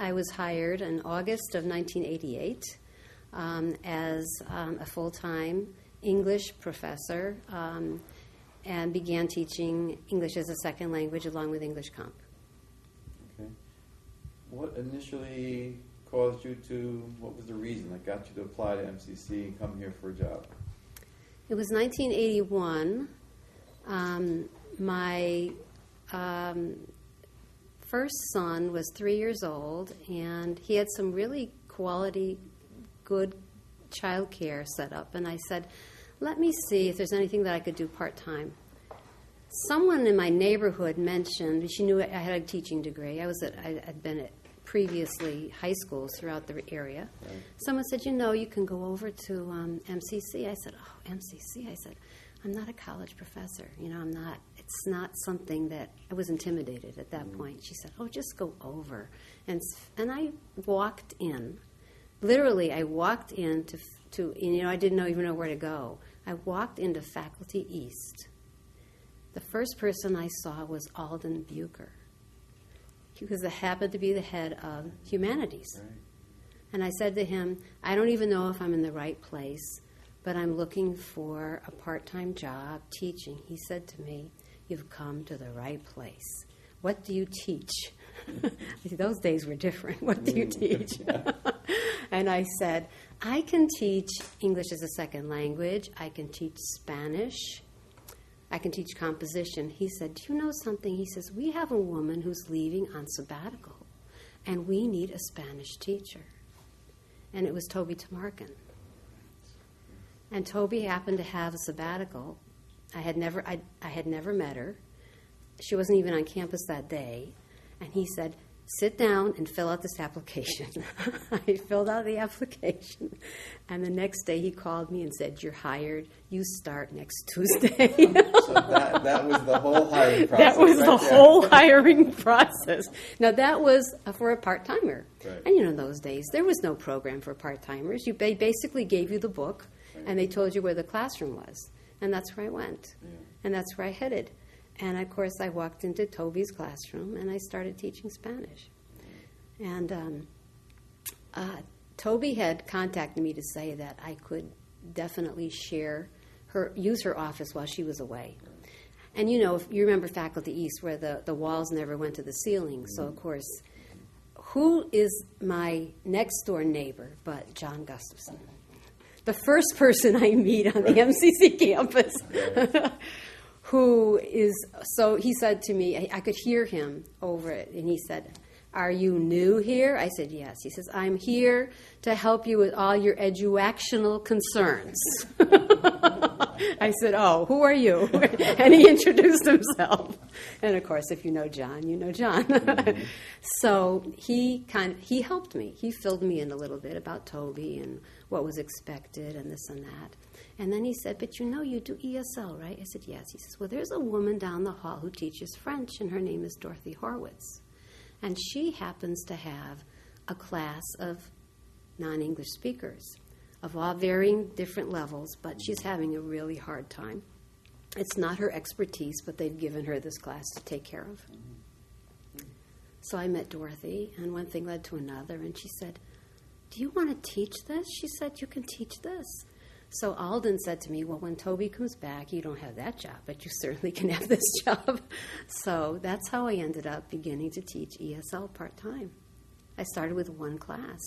I was hired in August of 1988 as a full-time English professor and began teaching English as a second language along with English Comp. Okay. What initially caused you what was the reason that got you to apply to MCC and come here for a job? It was 1981. My first son was 3 years old, and he had some really quality, good child care set up. And I said, let me see if there's anything that I could do part-time. Someone in my neighborhood mentioned, she knew I had a teaching degree. I had been at previously high schools throughout the area. Right. Someone said, you can go over to MCC. I said, oh, MCC? I said, I'm not a college professor. I'm not. It's not something that I was intimidated at that point. She said, oh, just go over. And I walked in. Literally, I walked in to I didn't even know where to go. I walked into Faculty East. The first person I saw was Alden Bucher, because it happened to be the head of humanities. Right. And I said to him, I don't even know if I'm in the right place, but I'm looking for a part-time job teaching. He said to me, you've come to the right place. What do you teach? Those days were different. What do you teach? And I said, I can teach English as a second language. I can teach Spanish. I can teach composition. He said, do you know something? He says, we have a woman who's leaving on sabbatical, and we need a Spanish teacher. And it was Toby Tamarkin. And Toby happened to have a sabbatical. I had never met her. She wasn't even on campus that day. And he said, sit down and fill out this application. I filled out the application. And the next day he called me and said, you're hired. You start next Tuesday. So that was the whole hiring process. That was the whole hiring process. Now, that was for a part-timer. Right. And in those days, there was no program for part-timers. They basically gave you the book, and they told you where the classroom was. And that's where I went. Yeah. And that's where I headed. And, of course, I walked into Toby's classroom, and I started teaching Spanish. And Toby had contacted me to say that I could definitely use her office while she was away. And, if you remember Faculty East, where the walls never went to the ceiling. So, of course, who is my next-door neighbor but John Gustafson? The first person I meet on the MCC campus. He said to me, I could hear him over it, and he said, are you new here? I said, yes. He says, I'm here to help you with all your educational concerns. I said, oh, who are you? And he introduced himself. And, of course, if you know John, you know John. Mm-hmm. So he helped me. He filled me in a little bit about Toby and what was expected and this and that. And then he said, but you do ESL, right? I said, yes. He says, well, there's a woman down the hall who teaches French, and her name is Dorothy Horwitz. And she happens to have a class of non-English speakers of all varying different levels, but she's having a really hard time. It's not her expertise, but they've given her this class to take care of. So I met Dorothy, and one thing led to another, and she said, do you want to teach this? She said, you can teach this. So Alden said to me, well, when Toby comes back, you don't have that job, but you certainly can have this job. So that's how I ended up beginning to teach ESL part-time. I started with one class.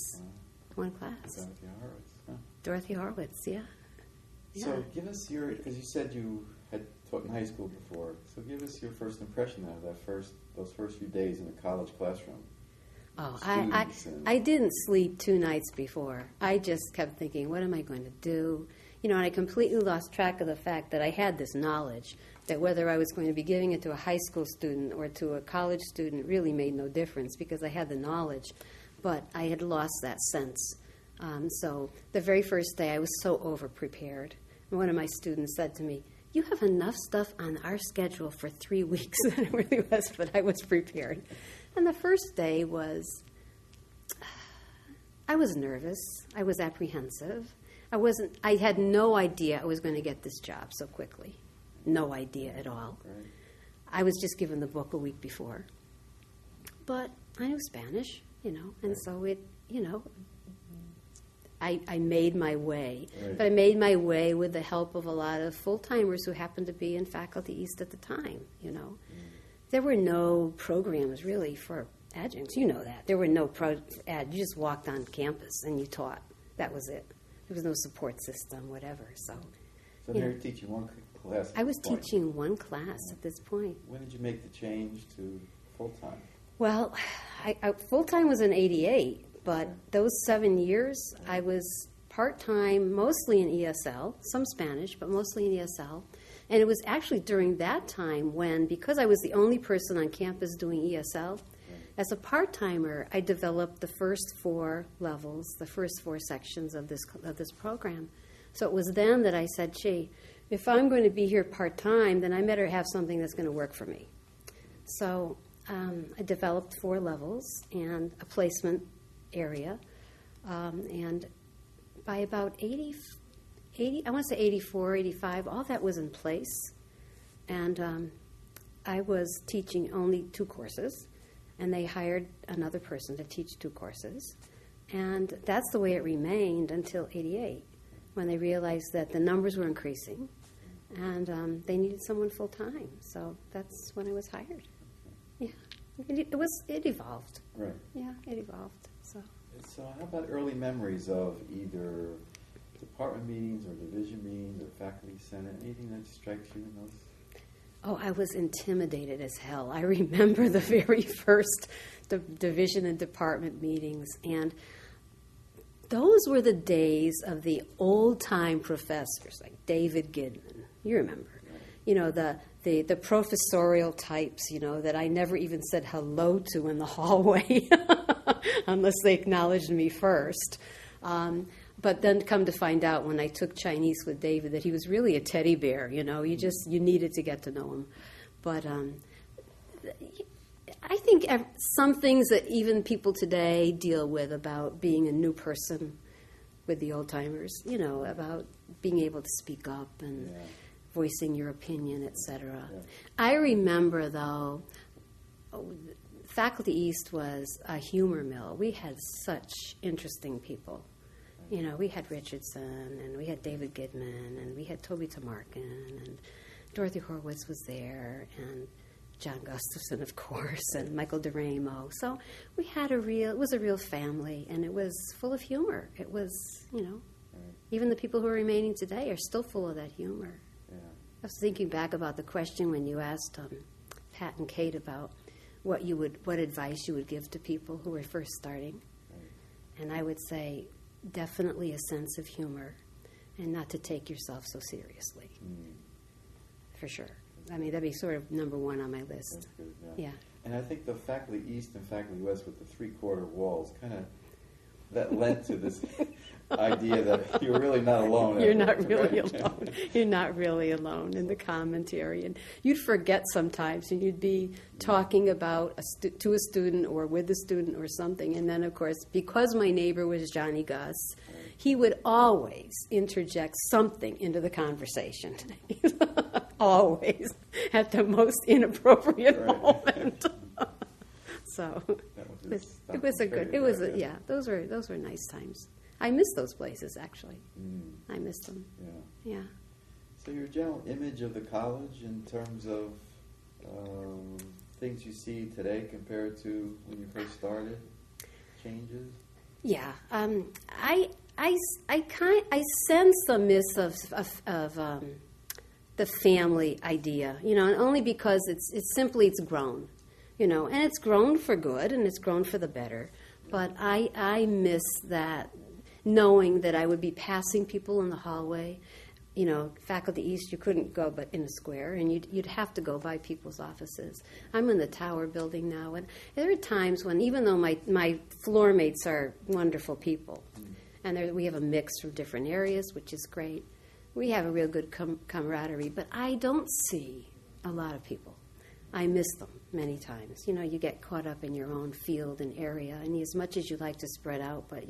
One class. Dorothy Horwitz. Huh. Dorothy Horwitz, yeah. So give us because you said you had taught in high school before, so give us your first impression of those first few days in the college classroom. Oh, I didn't sleep 2 nights before. I just kept thinking, what am I going to do? And I completely lost track of the fact that I had this knowledge, that whether I was going to be giving it to a high school student or to a college student really made no difference because I had the knowledge, but I had lost that sense. So the very first day I was so over-prepared. And one of my students said to me, you have enough stuff on our schedule for 3 weeks. And it really was, but I was prepared. And the first day I was nervous. I was apprehensive. I had no idea I was going to get this job so quickly. No idea at all. Right. I was just given the book a week before. But I knew Spanish. and so it, I made my way. Right. But I made my way with the help of a lot of full-timers who happened to be in Faculty East at the time, There were no programs really for adjuncts. You know that. There were no you just walked on campus and you taught. That was it. There was no support system, whatever. So you're teaching one class. I was teaching one class at this point. When did you make the change to full-time? Well, full-time was in '88, but those 7 years I was part-time, mostly in ESL, some Spanish, but mostly in ESL. And it was actually during that time when, because I was the only person on campus doing ESL, as a part-timer, I developed the first 4 levels, the first 4 sections of this program. So it was then that I said, gee, if I'm going to be here part-time, then I better have something that's going to work for me. So I developed 4 levels and a placement area. And by about 80, I want to say 84, 85, all that was in place. And I was teaching only 2 courses, and they hired another person to teach 2 courses. And that's the way it remained until 88, when they realized that the numbers were increasing, and they needed someone full-time. So that's when I was hired. Yeah, it evolved. Right. Yeah, it evolved. So how about early memories of either department meetings or division meetings or faculty senate? Anything that strikes you in those? Oh, I was intimidated as hell. I remember the very first division and department meetings, and those were the days of the old-time professors like David Gidman. You remember. The professorial types, that I never even said hello to in the hallway unless they acknowledged me first. But then come to find out when I took Chinese with David that he was really a teddy bear, you needed to get to know him. But I think some things that even people today deal with about being a new person with the old-timers, about being able to speak up and voicing your opinion, etc. Yeah. I remember, though, Faculty East was a humor mill. We had such interesting people. We had Richardson, and we had David Gidman, and we had Toby Tamarkin, and Dorothy Horowitz was there, and John Gustafson, of course, and Michael DeRamo. So we had it was a real family, and it was full of humor. It was, even the people who are remaining today are still full of that humor. Yeah. I was thinking back about the question when you asked Pat and Kate about what advice you would give to people who were first starting. Right. And I would say, definitely a sense of humor and not to take yourself so seriously. For sure. I mean, that'd be sort of number 1 on my list. That's good, yeah. And I think the Faculty East and Faculty West with the 3/4 walls that led to this idea that you're really not alone. You're not really alone. You're not really alone in the commentary. And you'd forget sometimes, and you'd be talking about to a student or with a student or something. And then, of course, because my neighbor was Johnny Gus, he would always interject something into the conversation. Always at the most inappropriate moment. So it was those were nice times. I miss those places, actually. I miss them. Yeah. So your general image of the college in terms of things you see today compared to when you first started, changes? Yeah. I sense the miss of the family idea, and only because it's grown, and it's grown for good and it's grown for the better. But I miss that, knowing that I would be passing people in the hallway. Faculty East, you couldn't go but in a square, and you'd have to go by people's offices. I'm in the Tower building now, and there are times when, even though my floor mates are wonderful people, and we have a mix from different areas, which is great, we have a real good camaraderie, but I don't see a lot of people. I miss them many times. You get caught up in your own field and area, and as much as you like to spread out, but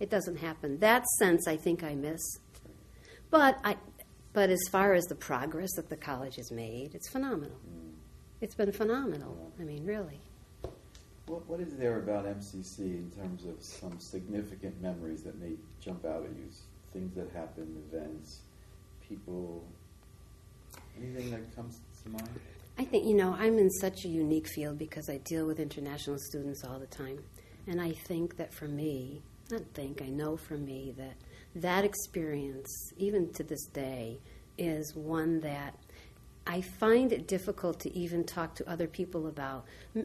it doesn't happen. That sense I think I miss. But as far as the progress that the college has made, it's phenomenal. It's been phenomenal. I mean, really. What is there about MCC in terms of some significant memories that may jump out at you? Things that happen, events, people, anything that comes to mind? I think, I'm in such a unique field because I deal with international students all the time. And I think that for me, I know for me that experience, even to this day, is one that I find it difficult to even talk to other people about.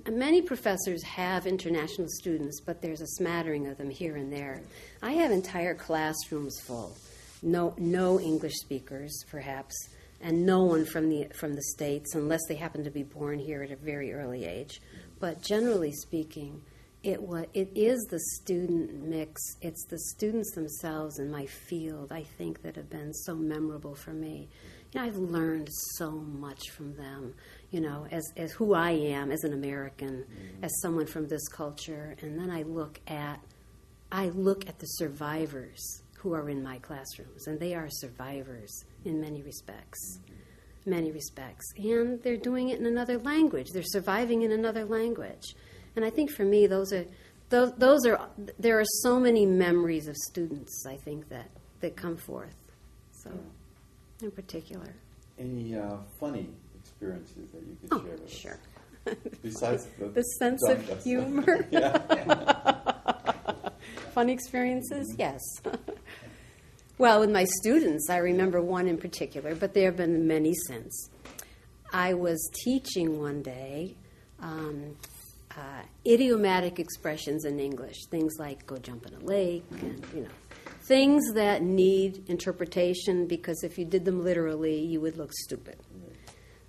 Many professors have international students, but there's a smattering of them here and there. I have entire classrooms full, no English speakers, perhaps, and no one from the States, unless they happen to be born here at a very early age. But generally speaking, it is the student mix. It's the students themselves in my field, I think, that have been so memorable for me. I've learned so much from them, as who I am as an American, as someone from this culture, and then I look at the survivors who are in my classrooms, and they are survivors in many respects, and they're doing it in another language. They're surviving in another language, and I think for me, there are so many memories of students, I think, that come forth. So. In particular. Any funny experiences that you could share with us? Sure. Besides the sense of humor. Funny experiences, yes. Well, with my students, I remember one in particular, but there have been many since. I was teaching one day idiomatic expressions in English, things like go jump in a lake, and things that need interpretation, because if you did them literally, you would look stupid. Right.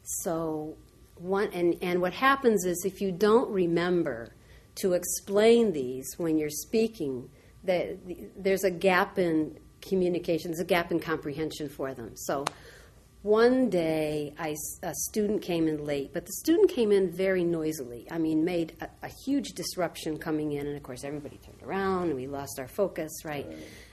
So, and what happens is if you don't remember to explain these when you're speaking, there's a gap in communication, there's a gap in comprehension for them. So one day, a student came in late, but the student came in very noisily. Made a huge disruption coming in, and of course everybody turned around, and we lost our focus, right?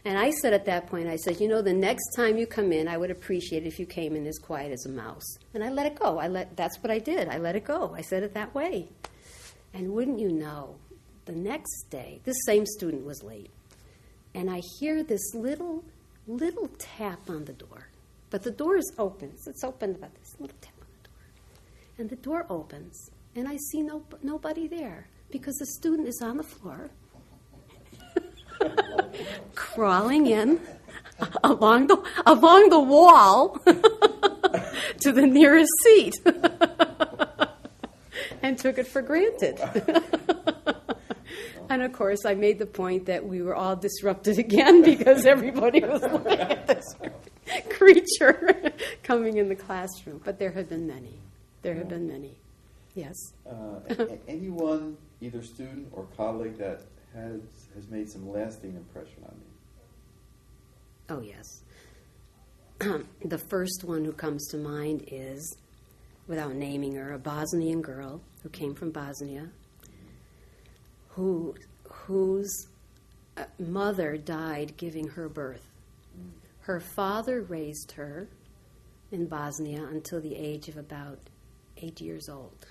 And I said at that point, the next time you come in, I would appreciate it if you came in as quiet as a mouse. And I let it go. That's what I did. I let it go. I said it that way. And wouldn't you know, the next day, this same student was late, and I hear this little tap on the door. But the door is open. So it's open about this little tap on the door. And the door opens, and I see nobody there because the student is on the floor, crawling in along the wall to the nearest seat, and took it for granted. And of course, I made the point that we were all disrupted again because everybody was looking at this creature coming in the classroom. But there have been many. Yes. Anyone, either student or colleague, that has made some lasting impression on you? Oh, yes. The first one who comes to mind is, without naming her, a Bosnian girl who came from Bosnia, whose mother died giving her birth. Her father raised her in Bosnia until the age of about 8 years old.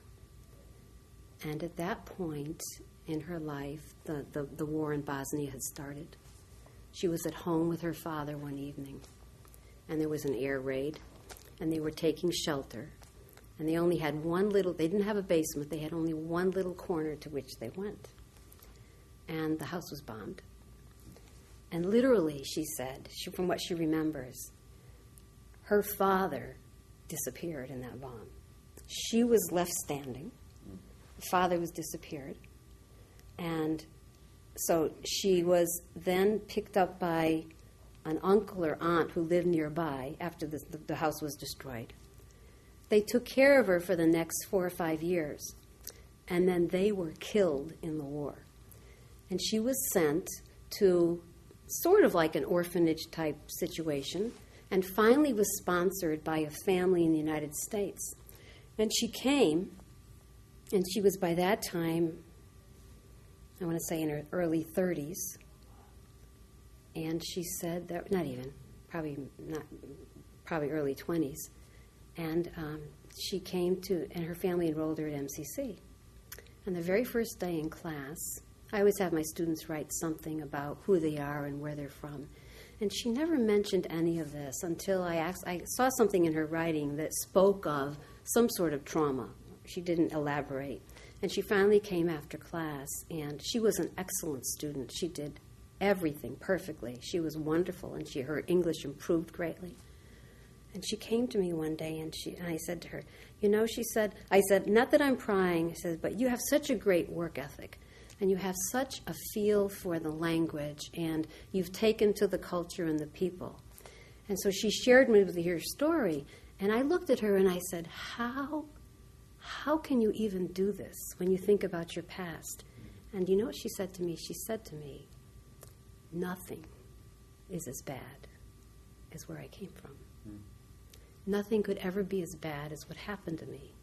And at that point in her life, the war in Bosnia had started. She was at home with her father one evening, and there was an air raid, and they were taking shelter. And they only had they didn't have a basement, they had only one little corner to which they went. And the house was bombed. And literally, she said, from what she remembers, her father disappeared in that bomb. She was left standing. The father was disappeared. And so she was then picked up by an uncle or aunt who lived nearby after the house was destroyed. They took care of her for the next 4 or 5 years. And then they were killed in the war. And she was sent to sort of like an orphanage type situation, and finally was sponsored by a family in the United States. And she came, and she was by that time, I want to say in her early 30s, and she said that, probably early 20s, and she came to, and her family enrolled her at MCC. And the very first day in class, I always have my students write something about who they are and where they're from. And she never mentioned any of this until I saw something in her writing that spoke of some sort of trauma. She didn't elaborate. And she finally came after class, and she was an excellent student. She did everything perfectly. She was wonderful, and her English improved greatly. And she came to me one day, and I said to her, I said, not that I'm prying, I said, but you have such a great work ethic, and you have such a feel for the language, and you've taken to the culture and the people. And so she shared with me her story, and I looked at her and I said, how can you even do this when you think about your past? And you know what she said to me? She said to me, nothing is as bad as where I came from. Nothing could ever be as bad as what happened to me.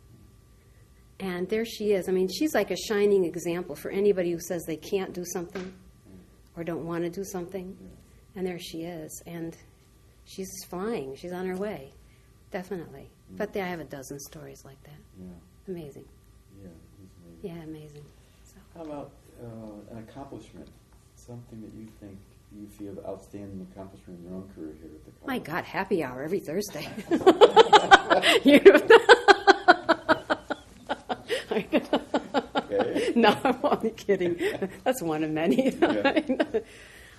And there she is. I mean, she's like a shining example for anybody who says they can't do something or don't want to do something. And there she is. And she's flying. She's on her way. Definitely. But I have a dozen stories like that. Yeah. Amazing. Yeah, it's amazing. Yeah, amazing. So. How about an accomplishment? Something that you think you feel outstanding accomplishment in your own career here at the college? My God, happy hour every Thursday. Okay. No, I'm only kidding. That's one of many. Yeah.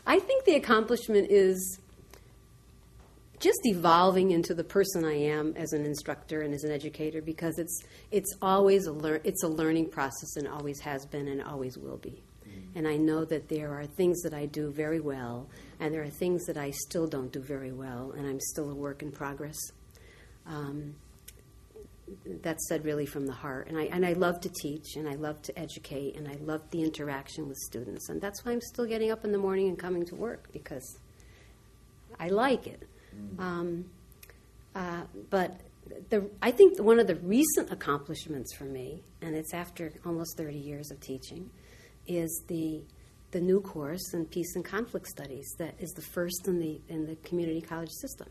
I think the accomplishment is just evolving into the person I am as an instructor and as an educator, because it's always it's a learning process, and always has been and always will be. And I know that there are things that I do very well, and there are things that I still don't do very well, and I'm still a work in progress. That's said really from the heart. And I love to teach, and I love to educate, and I love the interaction with students. And that's why I'm still getting up in the morning and coming to work, because I like it. But I think one of the recent accomplishments for me, and it's after almost 30 years of teaching, is the new course in Peace and Conflict Studies that is the first in the community college system.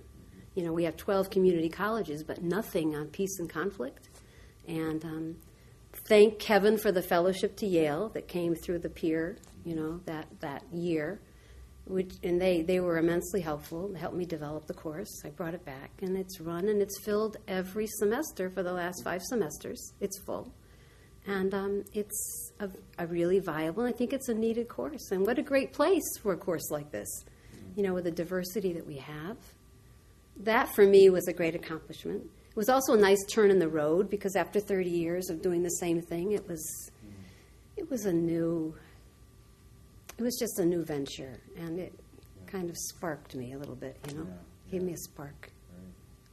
You know, we have 12 community colleges, but nothing on peace and conflict. And thank Kevin for the fellowship to Yale that came through the peer, that year. And they were immensely helpful. They helped me develop the course. I brought it back, and it's run, and it's filled every semester for the last 5 semesters. It's full. And it's a really viable, and I think it's a needed course. And what a great place for a course like this, with the diversity that we have. That, for me, was a great accomplishment. It was also a nice turn in the road, because after 30 years of doing the same thing, it was just a new venture, and it kind of sparked me a little bit, gave me a spark,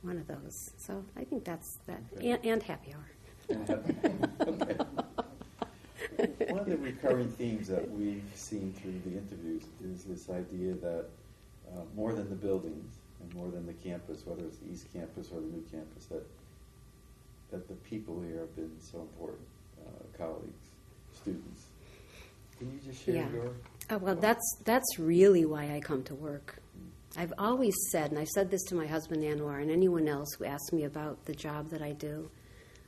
one of those. So I think that's that, okay. and happy hour. Okay. One of the recurring themes that we've seen through the interviews is this idea that more than the buildings and more than the campus, whether it's the East Campus or the new campus, that the people here have been so important, colleagues, students. Can you just share your... well, that's really why I come to work. I've always said, and I've said this to my husband Anwar and anyone else who asks me about the job that I do,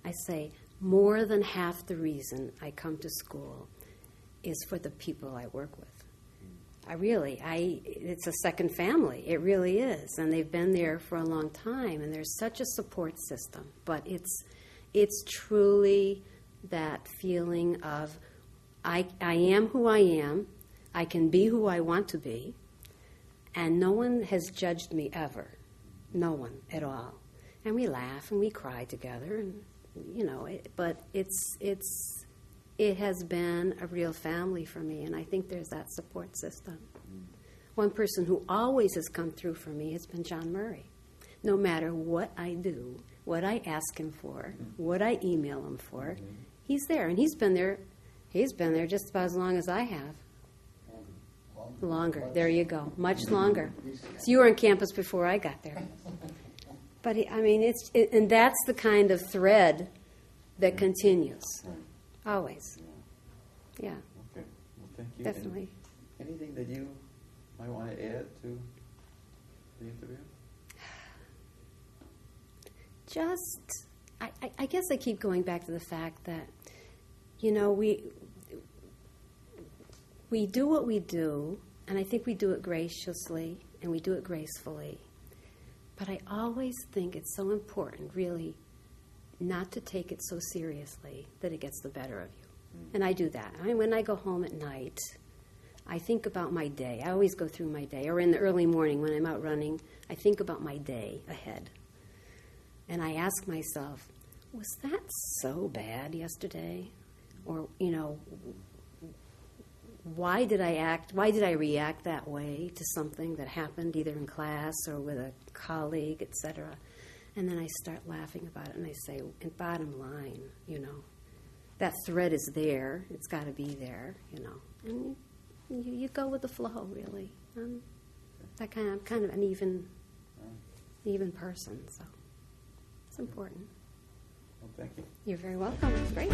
I say, more than half the reason I come to school is for the people I work with. It's a second family. It really is. And they've been there for a long time, and there's such a support system. But it's truly that feeling of, I am who I am, I can be who I want to be, and no one has judged me ever. No one at all. And we laugh and we cry together, and but it has been a real family for me, and I think there's that support system. One person who always has come through for me has been John Murray. No matter what I do, what I ask him for, what I email him for, he's there, and he's been there just about as long as I have. Longer. There you go. Much longer. So you were on campus before I got there. But and that's the kind of thread that continues, always. Yeah. Okay. Well, thank you. Definitely. Anything that you might want to add to the interview? I guess I keep going back to the fact that, you know, we do what we do, and I think we do it graciously and we do it gracefully. But I always think it's so important, really, not to take it so seriously that it gets the better of you. And I do that. I mean, when I go home at night, I think about my day. I always go through my day. Or in the early morning when I'm out running, I think about my day ahead. And I ask myself, was that so bad yesterday? Or, you know, why did I react that way to something that happened either in class or with a colleague, etc.? And then I start laughing about it and I say, and bottom line, you know, that thread is there. It's got to be there, you know. And you go with the flow, really. I'm kind of an even person, so it's important. Well, thank you. You're very welcome. It's great.